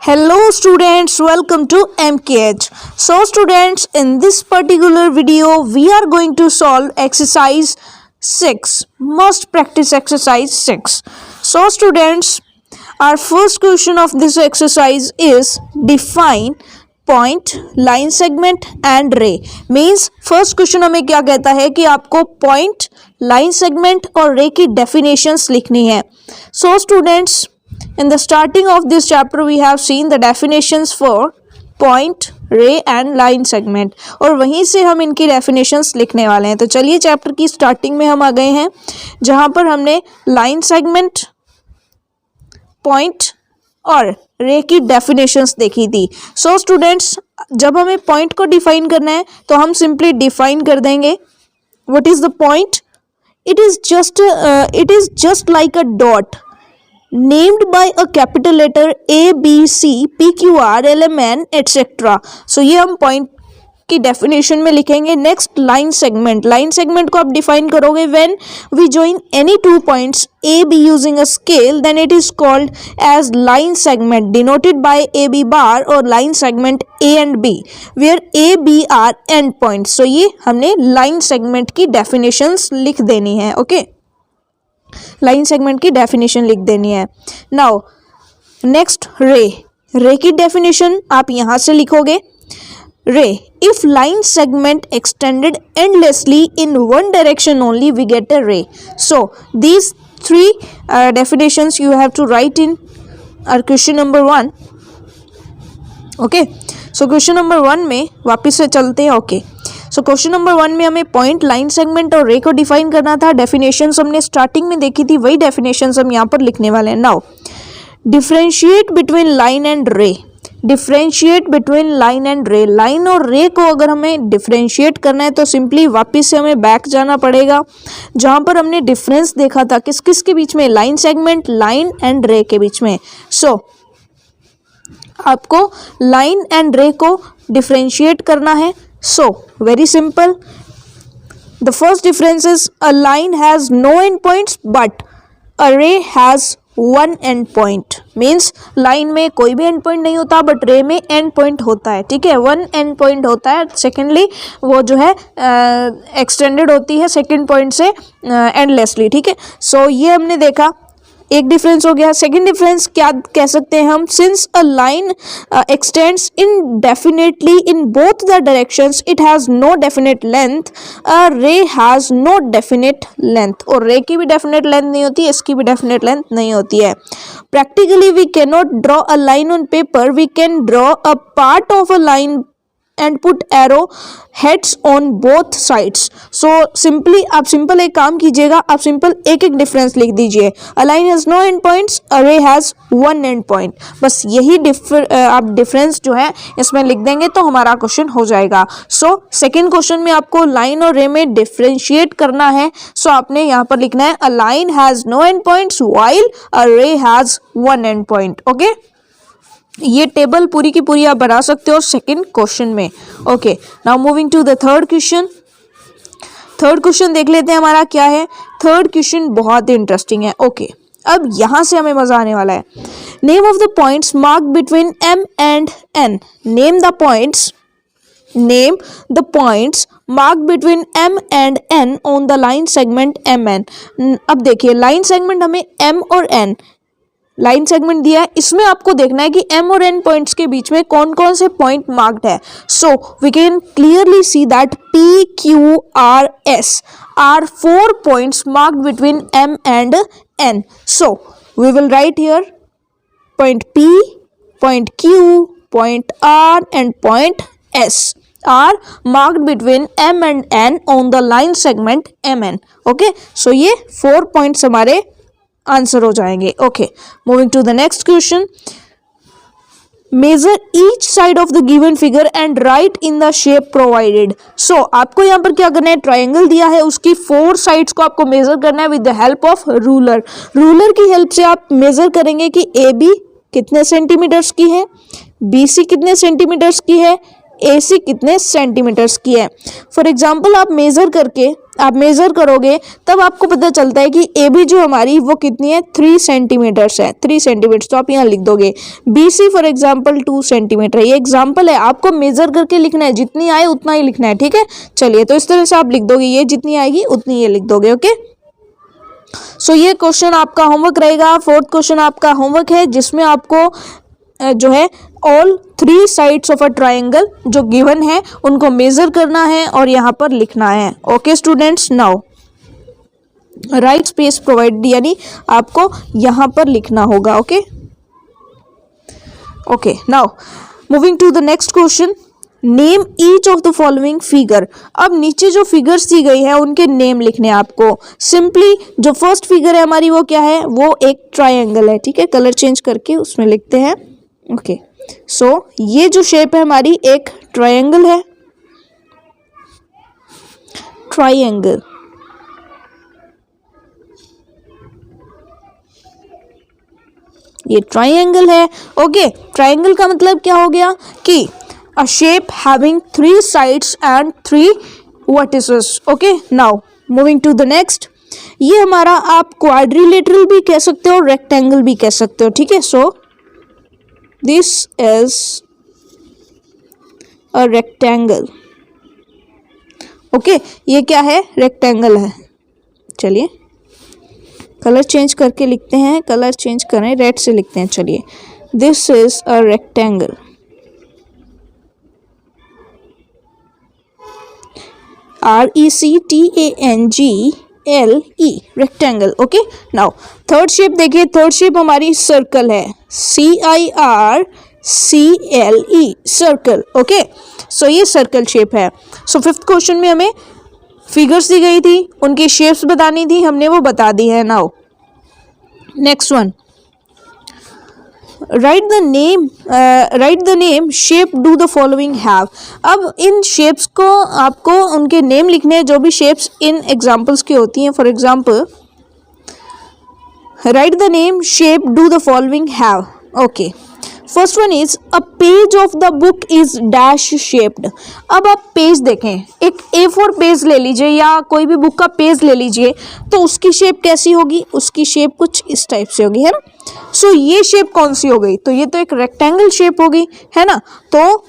Hello students, welcome to MKH. So students, in this particular video we are going to solve exercise 6. Must practice exercise 6. So students, our first question of this exercise is define point, line segment and ray. Means first question हमें क्या कहता है कि आपको point, line segment और ray की definitions लिखनी है. So students, in the starting of this chapter we have seen the definitions for point, ray and line segment और वहीं से हम इनकी definitions लिखने वाले हैं. तो चलिए चैप्टर की स्टार्टिंग में हम आ गए हैं जहां पर हमने line segment, point और रे की डेफिनेशंस देखी थी. सो स्टूडेंट्स, जब हमें पॉइंट को डिफाइन करना है तो हम सिंपली डिफाइन कर देंगे. What is the point? It is just like a dot named by a capital letter A, B, C, P, Q, R, L, M, N, etc. So ये हम पॉइंट की डेफिनेशन में लिखेंगे. Next line segment. Line segment को आप define करोगे when we join any two points A, B using a scale then it is called as line segment denoted by A, B bar और line segment A and B where A, B are endpoints. So ये हमने line segment की definitions लिख देनी है. Okay, line segment की definition लिख देनी है. नाउ नेक्स्ट रे. रे की डेफिनेशन आप यहां से लिखोगे. रे, if line segment extended endlessly in one direction only we get a ray. So these three definitions you have to write in our question number 1. okay, so question number 1 में वापस से चलते हैं. ओके, सो क्वेश्चन नंबर 1 में हमें point, line segment और रे को डिफाइन करना था. डेफिनेशंस हमने स्टार्टिंग में देखी थी, वही डेफिनेशंस हम यहाँ पर लिखने वाले हैं. Now differentiate between line and रे. डिफरेंशिएट बिटवीन लाइन एंड रे. लाइन और रे को अगर हमें डिफरेंशिएट करना है तो सिंपली वापस से हमें बैक जाना पड़ेगा जहाँ पर हमने डिफरेंस देखा था किस किस के बीच में, लाइन सेगमेंट, लाइन एंड रे के बीच में. सो आपको लाइन एंड रे को डिफरेंशिएट करना है. So very simple. The first difference is a line has no endpoints but a ray has one endpoint. Means line में कोई भी endpoint नहीं होता but ray में endpoint होता है. ठीक है, one endpoint होता है. Secondly वो जो है extended होती है second point से endlessly. ठीक है, so ये हमने देखा, एक डिफरेंस हो गया. सेकेंड डिफरेंस क्या कह सकते हैं हम? Since a line extends indefinitely in both the directions it has no definite length. A ray has no definite length. और रे की भी डेफिनेट लेंथ नहीं होती, इसकी भी डेफिनेट लेंथ नहीं होती है. Practically we can not draw a line on paper. We can draw a part of a line and put arrow heads on both sides. So simply आप सिंपल एक काम कीजिएगा, आप सिंपल एक एक डिफरेंस लिख दीजिए. A line has no end points, a ray has one end point. बस यही आप डिफरेंस जो है इसमें लिख देंगे तो हमारा क्वेश्चन हो जाएगा. सो सेकेंड क्वेश्चन में आपको लाइन और रे में डिफरेंशिएट करना है. सो आपने यहाँ पर लिखना है a line has no end points while a ray has one end point. Okay, ये टेबल पूरी की पूरी आप बना सकते हो सेकंड क्वेश्चन में. Okay, now moving to the third question. Third question देख लेते हैं हमारा क्या है. थर्ड क्वेश्चन बहुत ही इंटरेस्टिंग है. ओके, अब यहां से हमें मजा आने वाला है. Name of the points mark between M and N. Name the points marked between M and N on the line segment MN. अब देखिए, लाइन सेगमेंट हमें M और N लाइन सेगमेंट दिया है, इसमें आपको देखना है कि M और N पॉइंट्स के बीच में कौन कौन से पॉइंट मार्क्ड है. So we can clearly see that P, Q, R, S are 4 points marked between M and N. So we will write here point P, point Q, point R and point S are marked between M and N on the line segment MN. Okay, so ये 4 points हमारे answer हो जाएंगे. Okay, moving to the next question. Measure each side of the given figure and write in the shape provided. So आपको यहाँ पर क्या करना है, ट्रायंगल दिया है, उसकी 4 साइड्स को आपको मेजर करना है with the help of ruler. Ruler की हेल्प से आप मेजर करेंगे कि ए बी कितने सेंटीमीटर्स की है, बी सी कितने सेंटीमीटर्स की है, AC कितने सेंटीमीटर्स की है. फॉर एग्जाम्पल आप मेजर करके आप मेज़र करोगे तब आपको पता चलता है कि ए बी जो हमारी वो कितनी है 3 सेंटीमीटर्स है, 3 सेंटीमीटर। तो आप यहाँ लिख दोगे B C for example 2 centimetre. ये एग्जाम्पल है, आपको मेज़र करके लिखना है, जितनी आए उतना ही लिखना है, ठीक है। चलिए तो इस तरह से आप लिख दोगे, ये जितनी आएगी उतनी ये लिख दोगे, ओके। सो ये क्वेश्चन आपका होमवर्क रहेगा। फोर्थ क्वेश्चन आपका होमवर्क है जिसमें आपको जो है all 3 sides of a triangle जो गिवन है उनको मेजर करना है और यहाँ पर लिखना है। Okay students, now write space provide, यानी आपको यहाँ पर लिखना होगा। Okay okay, now moving to the next question, name each of the following figure. अब नीचे जो फिगर्स दी गई है उनके नेम लिखने हैं आपको। सिंपली जो फर्स्ट फिगर है हमारी वो क्या है, वो एक ट्राइंगल है, ठीक है। कलर चेंज करके उसमें लिखते हैं। ओके सो ये जो शेप है हमारी एक ट्राइंगल है, ट्राइंगल। ये ट्राइंगल है। ओके, ट्राइंगल का मतलब क्या हो गया कि a shape having 3 sides and 3 vertices. Okay, now moving to the next, ये हमारा आप क्वाड्रिलेटरल भी कह सकते हो, रेक्टेंगल भी कह सकते हो, ठीक है। So this is a rectangle. Okay, ये क्या है, रेक्टेंगल है। चलिए कलर चेंज करके लिखते हैं, कलर चेंज करें, रेड से लिखते हैं। चलिए, this is a rectangle. RECTANGLE, rectangle. Okay, now third shape देखिए, थर्ड शेप हमारी सर्कल है, CIRCLE, सर्कल। ओके, सो ये सर्कल शेप है। सो फिफ्थ क्वेश्चन में हमें फिगर्स दी गई थी, उनकी शेप्स बतानी थी, हमने वो बता दी है। Now next one, right the name shape do the following have. अब इन शेप्स को आपको उनके नेम लिखने हैं जो भी शेप्स इन एग्जाम्पल्स की होती हैं। For example, right the name shape do the following have. Okay, first one is a page of the book is dash shaped. अब आप पेज देखें, एक A4 पेज ले लीजिए या कोई भी बुक का पेज ले लीजिए, तो उसकी शेप कैसी होगी, उसकी शेप कुछ इस टाइप से होगी, है ना। सो ये शेप कौन सी हो गई, तो ये तो एक रेक्टेंगल शेप हो गई, है ना। तो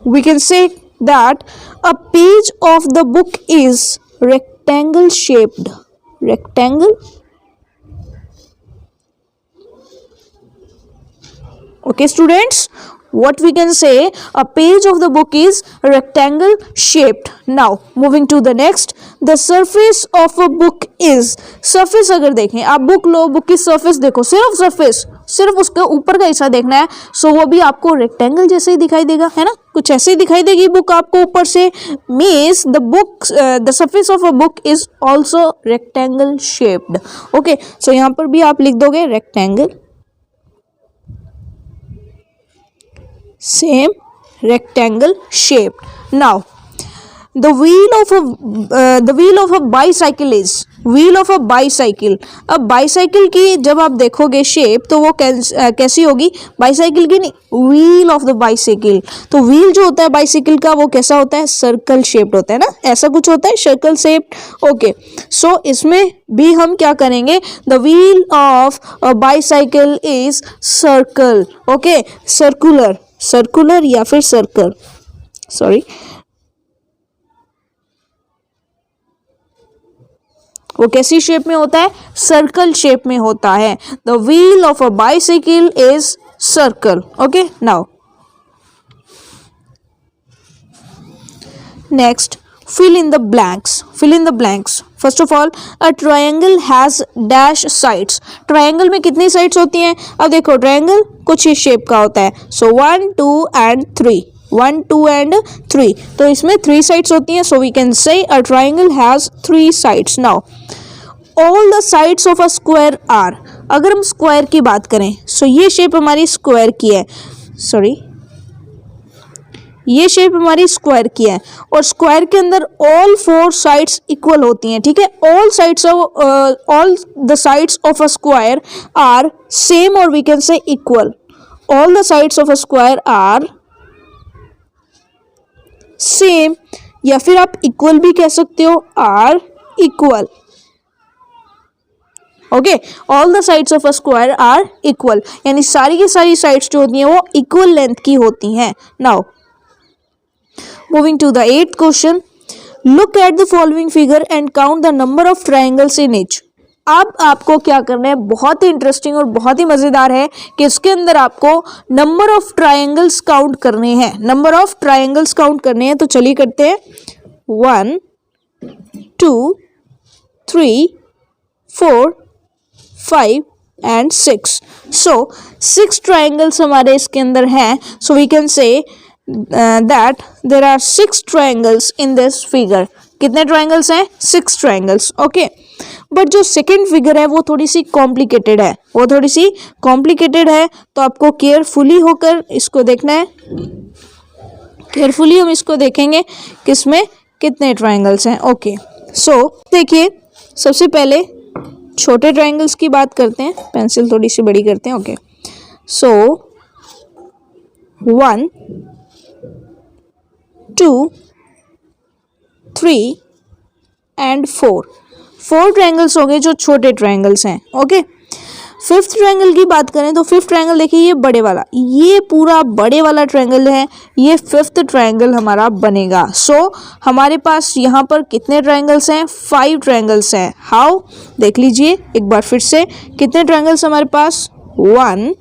we can say that a page of the book is rectangle shaped, rectangle. Okay students, what we can say, a page of the book is rectangle shaped. Now moving to the next, the surface of a book is, surface अगर देखें आप, book लो, book की surface देखो, सिर्फ surface, सिर्फ उसके ऊपर का हिस्सा देखना है, सो वो भी आपको रेक्टेंगल जैसे ही दिखाई देगा, है ना, कुछ ऐसे ही दिखाई देगी बुक आपको ऊपर से। Means the surface of a book is also rectangle shaped. Okay, so यहाँ पर भी आप लिख दोगे rectangle, same rectangle shaped. Now the wheel of a bicycle is, wheel of a bicycle। अब बाईसाइकिल की जब आप देखोगे शेप तो वो कैसी होगी, बाईसाइकिल की नहीं, व्हील ऑफ द बाईसाइकिल। तो व्हील जो होता है बाईसाइकिल का वो कैसा होता है, सर्कल शेप्ड होता है ना, ऐसा कुछ होता है, सर्कल शेप्ड। ओके, सो इसमें भी हम क्या करेंगे, the wheel of a bicycle is circle. Okay, circular, circular या फिर सर्कल, सॉरी, वो कैसी शेप में होता है, सर्कल शेप में होता है। The wheel of a bicycle is circle. Okay, now next, fill in the blanks, fill in the blanks. First of all, a triangle has dash sides. Triangle में कितनी sides होती हैं, अब देखो triangle कुछ इस shape का होता है, so 1 2 and 3, 1 2 and 3, तो इसमें 3 sides होती हैं, so we can say a triangle has 3 sides. Now all the sides of a square are, अगर हम square की बात करें, so ये shape हमारी square की है, sorry, ये शेप हमारी स्क्वायर की है, और स्क्वायर के अंदर ऑल 4 साइड्स इक्वल होती हैं, ठीक है। All the sides of a square are same, और we can say equal. All the sides of a square are same, या फिर आप इक्वल भी कह सकते हो, are equal. Okay, all the sides of a square are equal, यानी सारी की सारी साइड्स जो होती हैं वो इक्वल लेंथ की होती हैं. Now moving to the 8th question, look at the following figure and count the number of triangles in each. अब आपको क्या करना है, बहुत ही इंटरेस्टिंग और बहुत ही मजेदार है कि इसके अंदर आपको नंबर ऑफ ट्राइंगल्स काउंट करने हैं. नंबर ऑफ ट्राइंगल्स काउंट करने हैं, तो चलिए करते हैं. 1 2 3 4 5 and 6. So 6 triangles हमारे इसके अंदर हैं. So we can say that there are 6 triangles in this figure. कितने triangles हैं? 6 triangles. Okay. बट जो सेकेंड फिगर है वो थोड़ी सी कॉम्प्लिकेटेड है, तो आपको केयरफुली होकर इसको देखना है. केयरफुली हम इसको देखेंगे किसमें कितने ट्राइंगल्स हैं. ओके, सो देखिए, सबसे पहले छोटे ट्राइंगल्स की बात करते हैं. पेंसिल थोड़ी सी बड़ी करते हैं. ओके, सो 1 2 3 एंड 4 ट्राइंगल्स हो गए जो छोटे ट्राइंगल्स हैं. ओके, फिफ्थ ट्राइंगल की बात करें तो फिफ्थ ट्राइंगल देखिए, ये बड़े वाला, ये पूरा बड़े वाला ट्राइंगल है, ये फिफ्थ ट्राइंगल हमारा बनेगा. सो हमारे पास यहाँ पर कितने ट्राइंगल्स हैं? 5 ट्राइंगल्स हैं. हाउ, देख लीजिए एक बार फिर से, कितने ट्राइंगल्स हमारे पास? 1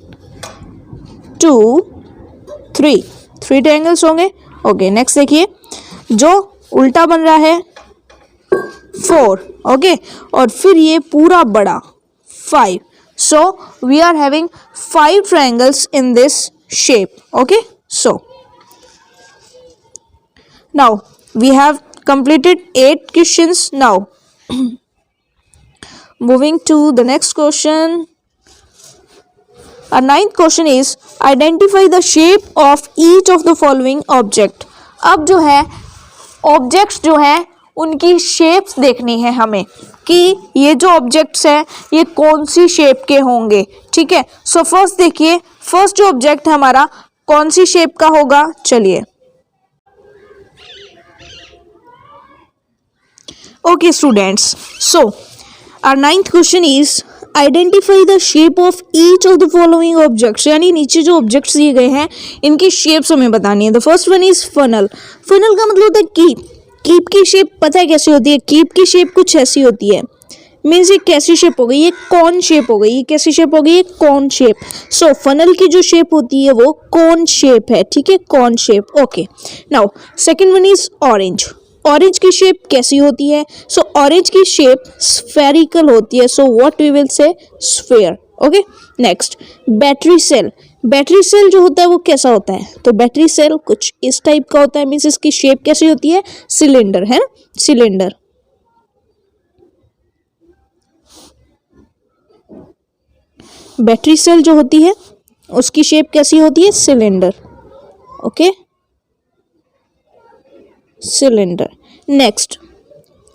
2 3 ट्राइंगल्स होंगे. ओके, नेक्स्ट देखिए, जो उल्टा बन रहा है 4. ओके, और फिर ये पूरा बड़ा 5. So we are having 5 triangles in this shape. Okay, so now we have completed 8 questions. Now moving to the next question. Our 9th question is identify the shape of each of the following object. अब जो है objects जो है उनकी shapes देखनी है हमें कि ये जो ऑब्जेक्ट्स हैं ये कौन सी शेप के होंगे. ठीक है, सो फर्स्ट देखिए, फर्स्ट जो ऑब्जेक्ट हमारा कौन सी शेप का होगा. चलिए, okay students, so our 9th question is identify the shape of each of the following objects. यानी नीचे जो ऑब्जेक्ट्स दिए गए हैं इनकी शेप्स हमें बतानी है. The first one is funnel. Funnel का मतलब होता है कीप. कीप की शेप पता है कैसी होती है? कीप की शेप कुछ ऐसी होती है. मीन्स ये कैसी शेप हो गई? ये कॉन शेप हो गई. ये कैसी शेप हो गई? ये कॉन शेप. सो फनल की जो शेप होती है वो कॉन शेप है. ठीक है, cone shape. Okay, now second one is orange. Orange की शेप कैसी होती है? सो ऑरेंज की शेप स्फेरिकल होती है. So what we will say? Sphere. Okay, next battery cell. Battery cell जो होता है वो कैसा होता है? तो बैटरी सेल कुछ इस टाइप का होता है. मीन्स इसकी शेप कैसी होती है? सिलेंडर, है ना, सिलेंडर. बैटरी सेल जो होती है उसकी शेप कैसी होती है? Cylinder. Okay, cylinder. Next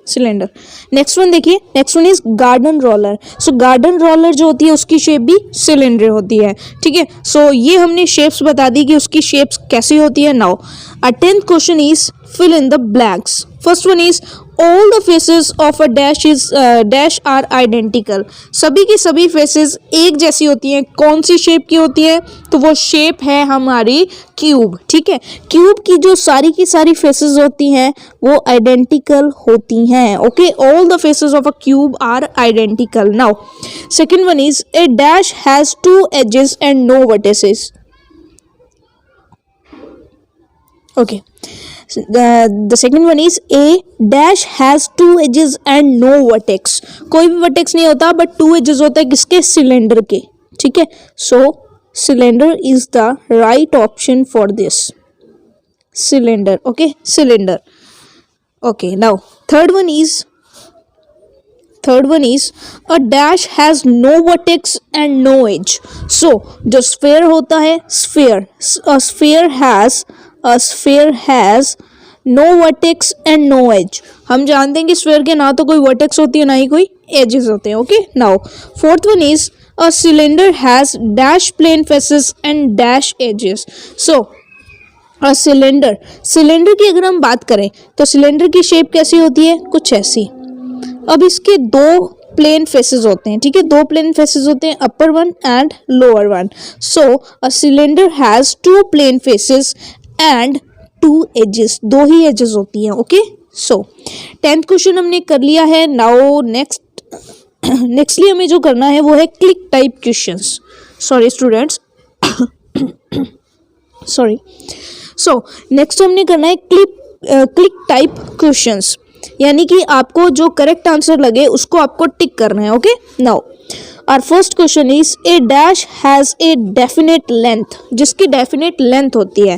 cylinder. Next one देखिए, next one is garden roller. So garden roller जो होती है उसकी शेप भी सिलेंडर होती है. ठीक है, सो ये हमने शेप्स बता दी कि उसकी शेप्स कैसी होती है. Now our 10th question is fill in the blanks. First one is all the faces of a dash are identical. सभी की सभी फेसेस एक जैसी होती हैं. कौन सी शेप की होती है? तो वो शेप है हमारी क्यूब. ठीक है, क्यूब की जो सारी की सारी फेसेस होती हैं वो आइडेंटिकल होती हैं. Okay, all the faces of a cube are identical. Now second one is a dash has 2 edges and no vertices. Okay, the second one is a dash has 2 edges and no vertex. कोई भी vertex नहीं होता but 2 edges होता है किसके? Cylinder के. ठीक है, so cylinder is the right option for this. Cylinder. Okay, cylinder. Okay, now third one is a dash has no vertex and no edge. So जो sphere होता है, a sphere has no vertex and no edge. हम जानते हैं कि sphere के ना तो कोई vertex होती है ना ही कोई edges होते हैं. Okay, now fourth one is a cylinder has dash plane faces and dash edges. So a cylinder की अगर हम बात करें तो सिलेंडर की शेप कैसी होती है? कुछ ऐसी. अब इसके दो प्लेन फेसेस होते हैं, ठीक है, दो प्लेन फेसेस होते हैं, upper one and lower one. So a cylinder has two plane faces and two edges, दो ही एजेस होती हैं. ओके, सो 10th क्वेश्चन हमने कर लिया है. नाउ नेक्स्टली हमें जो करना है वो है click type questions. Sorry students, sorry. So next हमने करना है क्लिक टाइप क्वेश्चंस, यानी कि आपको जो करेक्ट आंसर लगे उसको आपको टिक करना है. Okay, now our first question is a dash has a definite length, जिसकी डेफिनेट लेंथ होती है.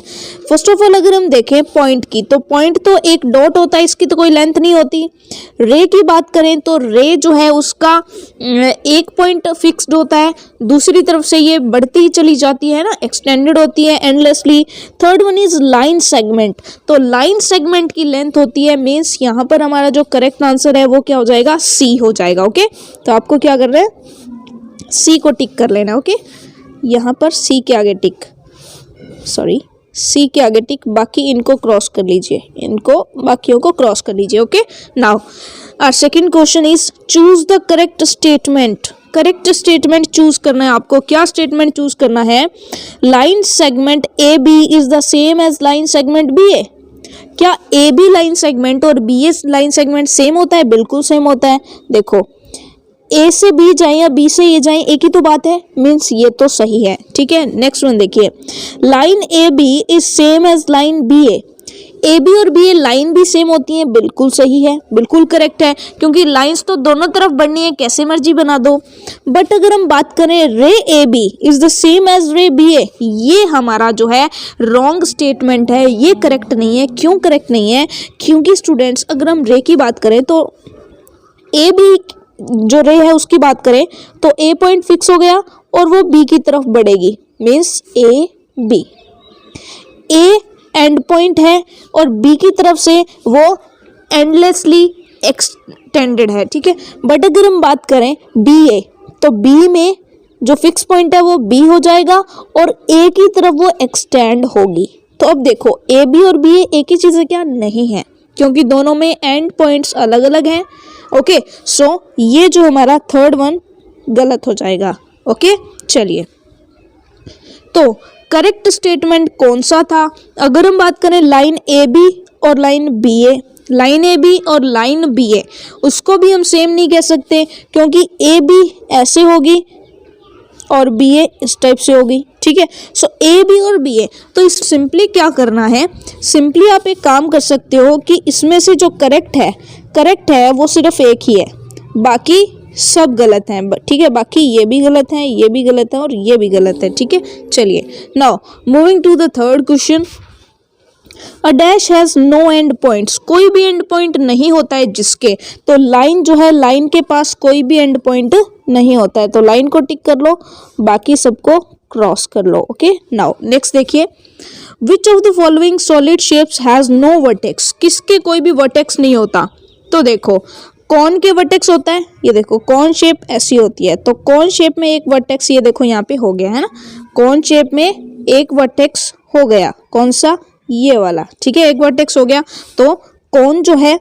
फर्स्ट ऑफ ऑल अगर हम देखें पॉइंट की, तो पॉइंट तो एक डॉट होता है, इसकी तो कोई लेंथ नहीं होती. रे की बात करें तो रे जो है उसका एक पॉइंट फिक्स्ड होता है, दूसरी तरफ से ये बढ़ती ही चली जाती है ना, एक्सटेंडेड होती है endlessly. Third one is line segment, तो लाइन सेगमेंट की लेंथ होती है, मीन्स यहाँ पर हमारा जो करेक्ट आंसर है वो क्या हो जाएगा, सी हो जाएगा. ओके, तो आपको क्या करना है, सी को टिक कर लेना. ओके, यहाँ पर सी के आगे टिक, सॉरी सी के आगे टिक, बाकी इनको क्रॉस कर लीजिए, इनको बाकियों को क्रॉस कर लीजिए. Okay, now our second question is choose the correct statement. Correct statement choose करना है आपको. क्या स्टेटमेंट चूज करना है, line segment A B is the same as line segment B A. क्या ए बी लाइन सेगमेंट और B A line segment same होता है? बिल्कुल सेम होता है. देखो ए से बी जाए या बी से ए जाए, एक ही तो बात है, मीन्स ये तो सही है. ठीक है, नेक्स्ट वन देखिए, line A B is same as line B A. A B और बी ए लाइन भी सेम होती हैं, बिल्कुल सही है, बिल्कुल करेक्ट है, क्योंकि लाइंस तो दोनों तरफ बननी है, कैसे मर्जी बना दो. बट अगर हम बात करें ray A B is the same as ray B A, ये हमारा जो है रॉन्ग स्टेटमेंट है, ये करेक्ट नहीं है. क्यों करेक्ट नहीं है? क्योंकि स्टूडेंट्स अगर हम रे की बात करें तो ए बी जो रे है उसकी बात करें तो ए पॉइंट फिक्स हो गया और वो बी की तरफ बढ़ेगी, means A B. A end point है और बी की तरफ से वो एंडलेसली एक्सटेंडेड है. ठीक है, बट अगर हम बात करें बी ए, तो बी में जो फिक्स पॉइंट है वो बी हो जाएगा और ए की तरफ वो एक्सटेंड होगी. तो अब देखो ए बी और बी ए एक ही चीज़ है क्या? नहीं है, क्योंकि दोनों में एंड पॉइंट्स अलग अलग हैं. ओके, सो ये जो हमारा थर्ड वन गलत हो जाएगा. ओके, चलिए, तो करेक्ट स्टेटमेंट कौन सा था? अगर हम बात करें लाइन ए बी और line B A, line A B और लाइन बी ए, उसको भी हम सेम नहीं कह सकते, क्योंकि ए बी ऐसे होगी और बी ए इस टाइप से होगी. ठीक है, सो ए बी और बी ए, तो इस सिंपली क्या करना है, सिंपली आप एक काम कर सकते हो कि इसमें से जो करेक्ट है वो सिर्फ एक ही है, बाकी सब गलत हैं. ठीक है, बाकी ये भी गलत हैं, ये भी गलत है और ये भी गलत है. ठीक है, चलिए, now moving to the third question. A dash has no end points, कोई भी एंड पॉइंट नहीं होता है जिसके, तो लाइन जो है, लाइन के पास कोई भी एंड पॉइंट नहीं होता है, तो लाइन को टिक कर लो, बाकी सबको क्रॉस कर लो. ओके, नाउ नेक्स्ट देखिए, which of the following solid shapes has no vertex, किसके कोई भी वर्टेक्स नहीं होता? तो देखो कौन के वर्टेक्स होता है, ये देखो कौन शेप ऐसी होती है, तो कौन शेप में एक वर्टेक्स, ये देखो यहाँ पे हो गया है ना, कौन शेप में एक वर्टेक्स हो गया, कौन सा? ये वाला. ठीक है, एक वर्टेक्स हो गया. तो कौन जो है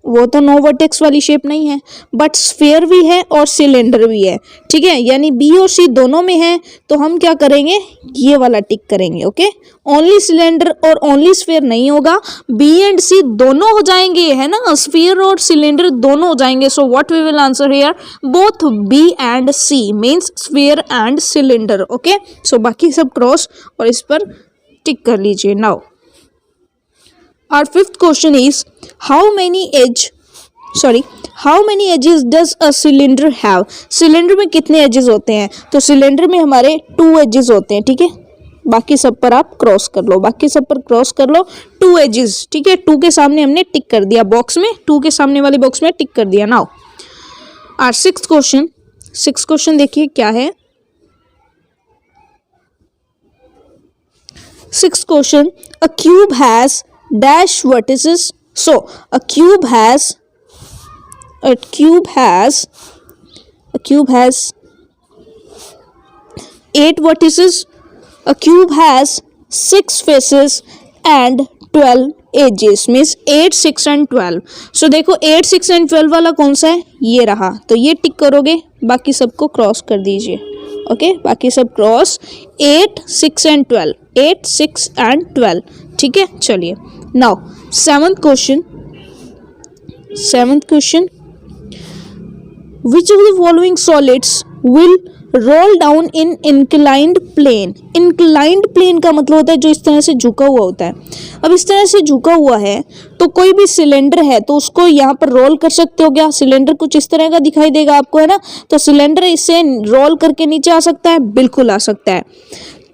वो तो नो वर्टेक्स वाली शेप नहीं है, बट स्फीयर भी है और सिलेंडर भी है. ठीक है, यानी बी और सी दोनों में है, तो हम क्या करेंगे, ये वाला टिक करेंगे. ओके, ओनली सिलेंडर और ओनली स्फीयर नहीं होगा, बी एंड सी दोनों हो जाएंगे, है ना, स्फीयर और सिलेंडर दोनों हो जाएंगे. So what we will answer here, both B and C means sphere and cylinder. Okay, so बाकी सब क्रॉस और इस पर टिक कर लीजिए. Now our fifth question is how many edges does a cylinder have? Cylinder में कितने edges होते हैं? तो सिलेंडर में हमारे 2 एजेस होते हैं. ठीक है, बाकी सब पर आप क्रॉस कर लो, बाकी सब पर क्रॉस कर लो. 2 एजेस. ठीक है, 2 के सामने हमने टिक कर दिया बॉक्स में, 2 के सामने वाले बॉक्स में टिक कर दिया. नाउ आवर सिक्स्थ क्वेश्चन देखिए क्या है. Sixth question, a cube has dash vertices. So a cube has 8 vertices. A cube has 6 faces and 12 edges means 8, 6 and 12। So देखो 8, 6 एंड 12 वाला कौन सा है, ये रहा, तो ये टिक करोगे, बाकी सबको क्रॉस कर दीजिए। ओके, बाकी सब क्रॉस, 8, 6 एंड 12, 8, 6 एंड 12। ठीक है, चलिए now seventh question. Which of the following solids will roll down in inclined plane? Inclined plane का मतलब होता है जो इस तरह से झुका हुआ होता है। अब इस तरह से झुका हुआ है तो कोई भी सिलेंडर है तो उसको यहाँ पर रोल कर सकते हो क्या? सिलेंडर कुछ इस तरह का दिखाई देगा आपको, है ना? तो सिलेंडर इससे रोल करके नीचे आ सकता है, बिल्कुल आ सकता है।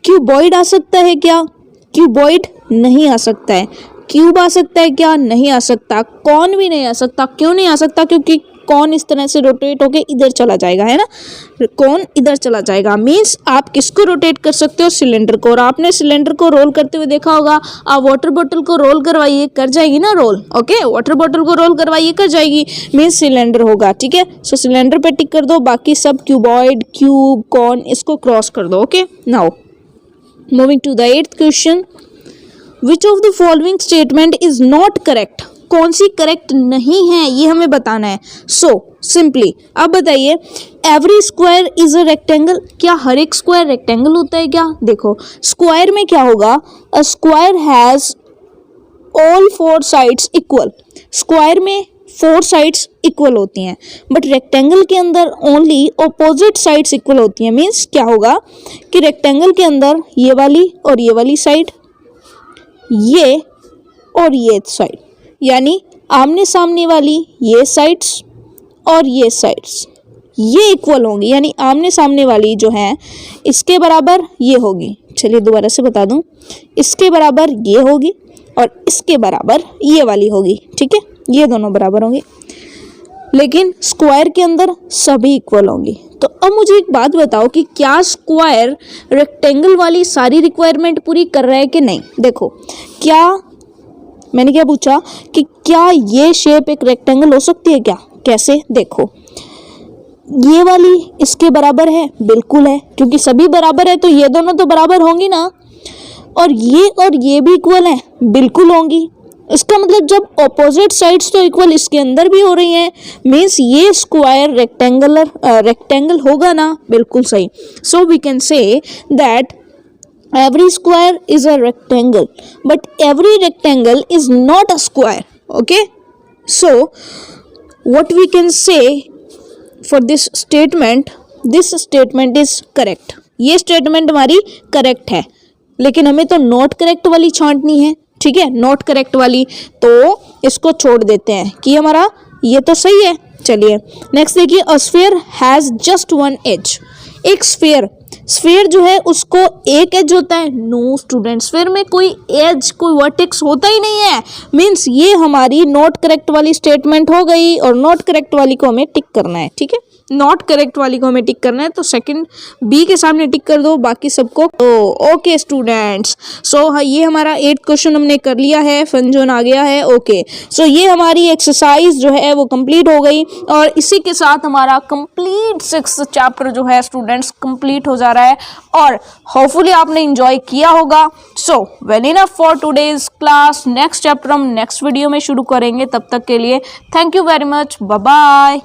क्यूबॉइड आ सकता है क्या? क्यूबॉइड नहीं आ सकता है। क्यूब आ सकता है क्या? नहीं आ सकता। कॉन भी नहीं आ सकता। क्यों नहीं आ सकता? क्योंकि कौन इस तरह से रोटेट होके इधर चला जाएगा, है ना? कौन इधर चला जाएगा, मीन्स आप किसको रोटेट कर सकते हो? सिलेंडर को। और आपने सिलेंडर को रोल करते हुए देखा होगा। आप वाटर बोतल को रोल करवाइए, कर जाएगी ना रोल। ओके, वाटर बोतल को रोल करवाइए, कर जाएगी, मीन्स सिलेंडर होगा। ठीक है, सो सिलेंडर पे टिक कर दो, बाकी सब क्यूबॉइड, क्यूब, कॉन, इसको क्रॉस कर दो। Okay, now moving to the 8th question. Which of the following statement is not correct? कौन सी करेक्ट नहीं है ये हमें बताना है। सो सिंपली अब बताइए, every square is a rectangle. क्या हर एक स्क्वायर रेक्टेंगल होता है क्या? देखो स्क्वायर में क्या होगा, a square has all 4 sides equal. Square में 4 साइड्स इक्वल होती हैं, बट रेक्टेंगल के अंदर ओनली ऑपोजिट साइड्स इक्वल होती हैं। मीन्स क्या होगा कि रेक्टेंगल के अंदर ये वाली साइड, ये और ये साइड, यानी आमने सामने वाली ये साइड्स और ये साइड्स ये इक्वल होंगी, यानी आमने सामने वाली जो है इसके बराबर ये होगी। चलिए दोबारा से बता दूं, इसके बराबर ये होगी और इसके बराबर ये वाली होगी। ठीक है, ये दोनों बराबर होंगी, लेकिन स्क्वायर के अंदर सभी इक्वल होंगी। तो अब मुझे एक बात बताओ कि क्या स्क्वायर रेक्टेंगल वाली सारी रिक्वायरमेंट पूरी कर रहा है कि नहीं? देखो क्या मैंने क्या पूछा कि क्या ये शेप एक रेक्टेंगल हो सकती है क्या? कैसे? देखो ये वाली इसके बराबर है, बिल्कुल है, क्योंकि सभी बराबर है तो ये दोनों तो बराबर होंगी ना। और ये भी इक्वल है, बिल्कुल होंगी। इसका मतलब जब ऑपोजिट साइड्स तो इक्वल इसके अंदर भी हो रही हैं, मीन्स ये स्क्वायर रेक्टेंगल होगा ना, बिल्कुल सही। So we can say that every square is a rectangle, but every rectangle is not a square. Okay, so what we can say for this statement is correct. ये statement हमारी correct है, लेकिन हमें तो नॉट करेक्ट वाली छांटनी है। ठीक है, नॉट करेक्ट वाली, तो इसको छोड़ देते हैं कि हमारा ये तो सही है। चलिए नेक्स्ट देखिए, a sphere has just 1 edge. एक स्फीयर जो है उसको एक एज होता है? नो स्टूडेंट, स्फीयर में कोई एज, कोई वर्टेक्स होता ही नहीं है। मीन्स ये हमारी नॉट करेक्ट वाली स्टेटमेंट हो गई, और नॉट करेक्ट वाली को हमें टिक करना है। ठीक है, नॉट करेक्ट वाली को हमें टिक करना है, तो सेकंड बी के सामने टिक कर दो, बाकी सबको। ओके स्टूडेंट्स, सो ये हमारा 8th क्वेश्चन हमने कर लिया है, फन जोन आ गया है। ओके, सो ये हमारी एक्सरसाइज जो है वो कंप्लीट हो गई, और इसी के साथ हमारा कंप्लीट 6th चैप्टर जो है स्टूडेंट्स कंप्लीट हो जा रहा है, और होपफुली आपने एंजॉय किया होगा। So well enough for today's class. Next chapter हम नेक्स्ट वीडियो में शुरू करेंगे, तब तक के लिए thank you very much, bye bye.